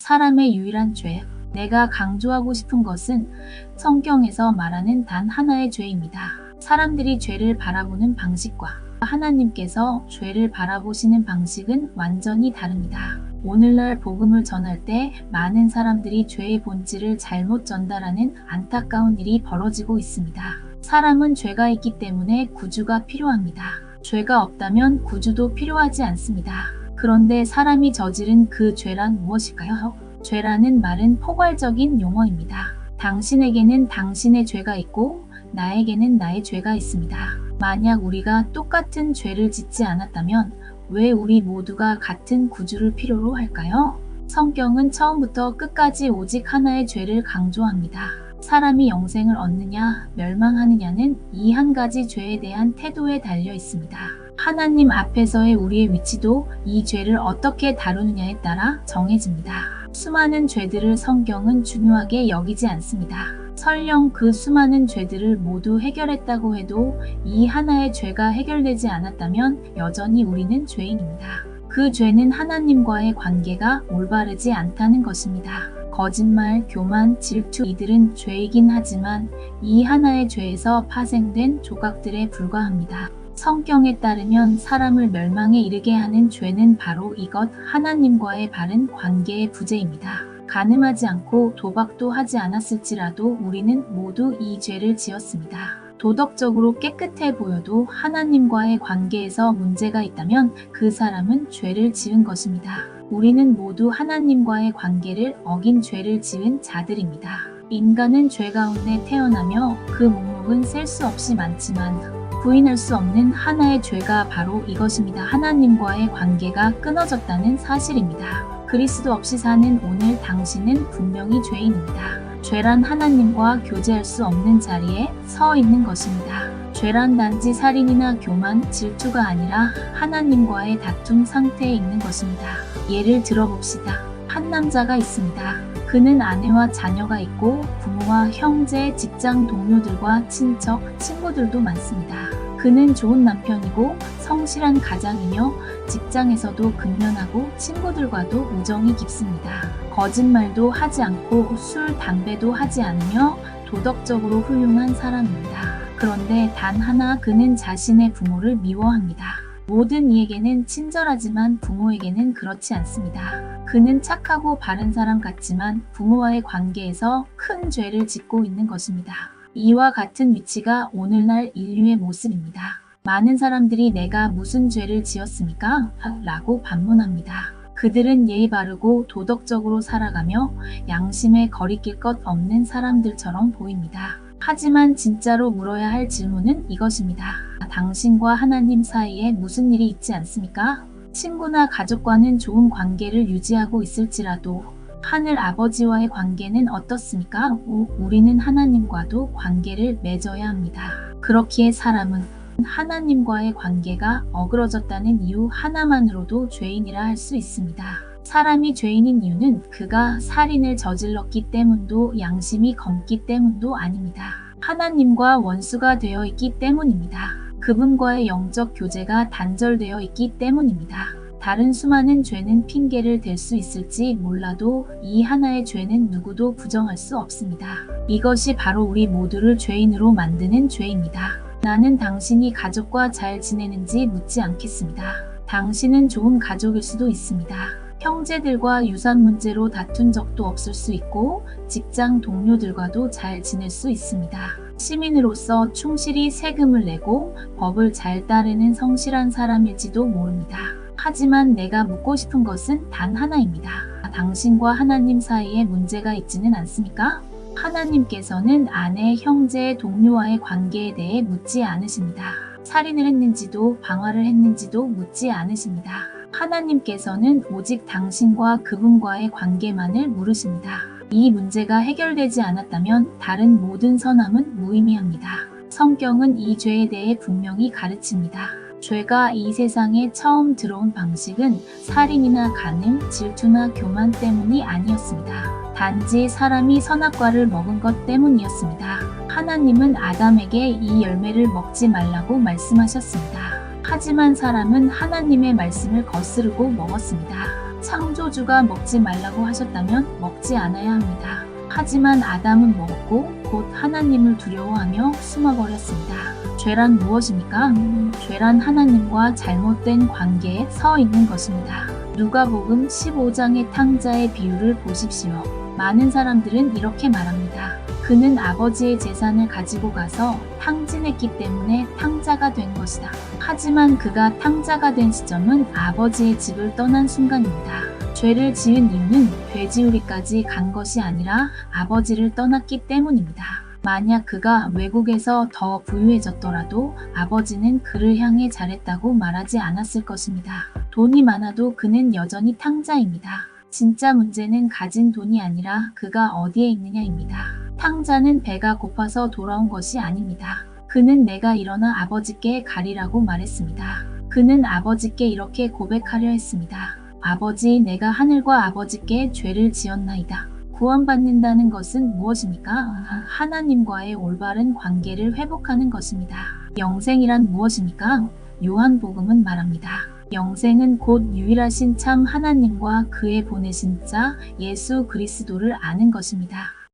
사람의 유일한 죄. 내가 강조하고 싶은 것은 성경에서 말하는 단 하나의 죄입니다. 사람들이 죄를 바라보는 방식과 하나님께서 죄를 바라보시는 방식은 완전히 다릅니다. 오늘날 복음을 전할 때 많은 사람들이 죄의 본질을 잘못 전달하는 안타까운 일이 벌어지고 있습니다. 사람은 죄가 있기 때문에 구주가 필요합니다. 죄가 없다면 구주도 필요하지 않습니다. 그런데 사람이 저지른 그 죄란 무엇일까요? 죄라는 말은 포괄적인 용어입니다. 당신에게는 당신의 죄가 있고 나에게는 나의 죄가 있습니다. 만약 우리가 똑같은 죄를 짓지 않았다면 왜 우리 모두가 같은 구주를 필요로 할까요? 성경은 처음부터 끝까지 오직 하나의 죄를 강조합니다. 사람이 영생을 얻느냐 멸망하느냐는 이 한 가지 죄에 대한 태도에 달려 있습니다. 하나님 앞에서의 우리의 위치도 이 죄를 어떻게 다루느냐에 따라 정해집니다. 수많은 죄들을 성경은 중요하게 여기지 않습니다. 설령 그 수많은 죄들을 모두 해결했다고 해도 이 하나의 죄가 해결되지 않았다면 여전히 우리는 죄인입니다. 그 죄는 하나님과의 관계가 올바르지 않다는 것입니다. 거짓말, 교만, 질투 이들은 죄이긴 하지만 이 하나의 죄에서 파생된 조각들에 불과합니다. 성경에 따르면 사람을 멸망에 이르게 하는 죄는 바로 이것 하나님과의 바른 관계의 부재입니다. 간음하지 않고 도박도 하지 않았을지라도 우리는 모두 이 죄를 지었습니다. 도덕적으로 깨끗해 보여도 하나님과의 관계에서 문제가 있다면 그 사람은 죄를 지은 것입니다. 우리는 모두 하나님과의 관계를 어긴 죄를 지은 자들입니다. 인간은 죄 가운데 태어나며 그 목록은 셀 수 없이 많지만 부인할 수 없는 하나의 죄가 바로 이것입니다. 하나님과의 관계가 끊어졌다는 사실입니다. 그리스도 없이 사는 오늘 당신은 분명히 죄인입니다. 죄란 하나님과 교제할 수 없는 자리에 서 있는 것입니다. 죄란 단지 살인이나 교만, 질투가 아니라 하나님과의 다툼 상태에 있는 것입니다. 예를 들어봅시다. 한 남자가 있습니다. 그는 아내와 자녀가 있고 부모와 형제, 직장 동료들과 친척, 친구들도 많습니다. 그는 좋은 남편이고 성실한 가장이며 직장에서도 근면하고 친구들과도 우정이 깊습니다. 거짓말도 하지 않고 술, 담배도 하지 않으며 도덕적으로 훌륭한 사람입니다. 그런데 단 하나 그는 자신의 부모를 미워합니다. 모든 이에게는 친절하지만 부모에게는 그렇지 않습니다. 그는 착하고 바른 사람 같지만 부모와의 관계에서 큰 죄를 짓고 있는 것입니다. 이와 같은 위치가 오늘날 인류의 모습입니다. 많은 사람들이 내가 무슨 죄를 지었습니까? 라고 반문합니다. 그들은 예의 바르고 도덕적으로 살아가며 양심에 거리낄 것 없는 사람들처럼 보입니다. 하지만 진짜로 물어야 할 질문은 이것입니다. 당신과 하나님 사이에 무슨 일이 있지 않습니까? 친구나 가족과는 좋은 관계를 유지하고 있을지라도 하늘 아버지와의 관계는 어떻습니까? 우리는 하나님과도 관계를 맺어야 합니다. 그렇기에 사람은 하나님과의 관계가 어그러졌다는 이유 하나만으로도 죄인이라 할 수 있습니다. 사람이 죄인인 이유는 그가 살인을 저질렀기 때문도 양심이 검기 때문도 아닙니다. 하나님과 원수가 되어 있기 때문입니다. 그분과의 영적 교제가 단절되어 있기 때문입니다. 다른 수많은 죄는 핑계를 댈 수 있을지 몰라도 이 하나의 죄는 누구도 부정할 수 없습니다. 이것이 바로 우리 모두를 죄인으로 만드는 죄입니다. 나는 당신이 가족과 잘 지내는지 묻지 않겠습니다. 당신은 좋은 가족일 수도 있습니다. 형제들과 유산 문제로 다툰 적도 없을 수 있고 직장 동료들과도 잘 지낼 수 있습니다. 시민으로서 충실히 세금을 내고 법을 잘 따르는 성실한 사람일지도 모릅니다. 하지만 내가 묻고 싶은 것은 단 하나입니다. 당신과 하나님 사이에 문제가 있지는 않습니까? 하나님께서는 아내, 형제, 동료와의 관계에 대해 묻지 않으십니다. 살인을 했는지도 방화를 했는지도 묻지 않으십니다. 하나님께서는 오직 당신과 그분과의 관계만을 물으십니다. 이 문제가 해결되지 않았다면 다른 모든 선함은 무의미합니다. 성경은 이 죄에 대해 분명히 가르칩니다. 죄가 이 세상에 처음 들어온 방식은 살인이나 간음, 질투나 교만 때문이 아니었습니다. 단지 사람이 선악과를 먹은 것 때문이었습니다. 하나님은 아담에게 이 열매를 먹지 말라고 말씀하셨습니다. 하지만 사람은 하나님의 말씀을 거스르고 먹었습니다. 창조주가 먹지 말라고 하셨다면 먹지 않아야 합니다. 하지만 아담은 먹었고 곧 하나님을 두려워하며 숨어버렸습니다. 죄란 무엇입니까? 죄란 하나님과 잘못된 관계에 서 있는 것입니다. 누가복음 15장의 탕자의 비유를 보십시오. 많은 사람들은 이렇게 말합니다. 그는 아버지의 재산을 가지고 가서 탕진했기 때문에 탕자가 된 것이다. 하지만 그가 탕자가 된 시점은 아버지의 집을 떠난 순간입니다. 죄를 지은 이유는 돼지우리까지 간 것이 아니라 아버지를 떠났기 때문입니다. 만약 그가 외국에서 더 부유해졌더라도 아버지는 그를 향해 잘했다고 말하지 않았을 것입니다. 돈이 많아도 그는 여전히 탕자입니다. 진짜 문제는 가진 돈이 아니라 그가 어디에 있느냐입니다. 탕자는 배가 고파서 돌아온 것이 아닙니다. 그는 내가 일어나 아버지께 가리라고 말했습니다. 그는 아버지께 이렇게 고백하려 했습니다. 아버지, 내가 하늘과 아버지께 죄를 지었나이다. 구원받는다는 것은 무엇입니까? 하나님과의 올바른 관계를 회복하는 것입니다. 영생이란 무엇입니까? 요한복음은 말합니다. 영생은 곧 유일하신 참 하나님과 그의 보내신 자 예수 그리스도를 아는 것입니다.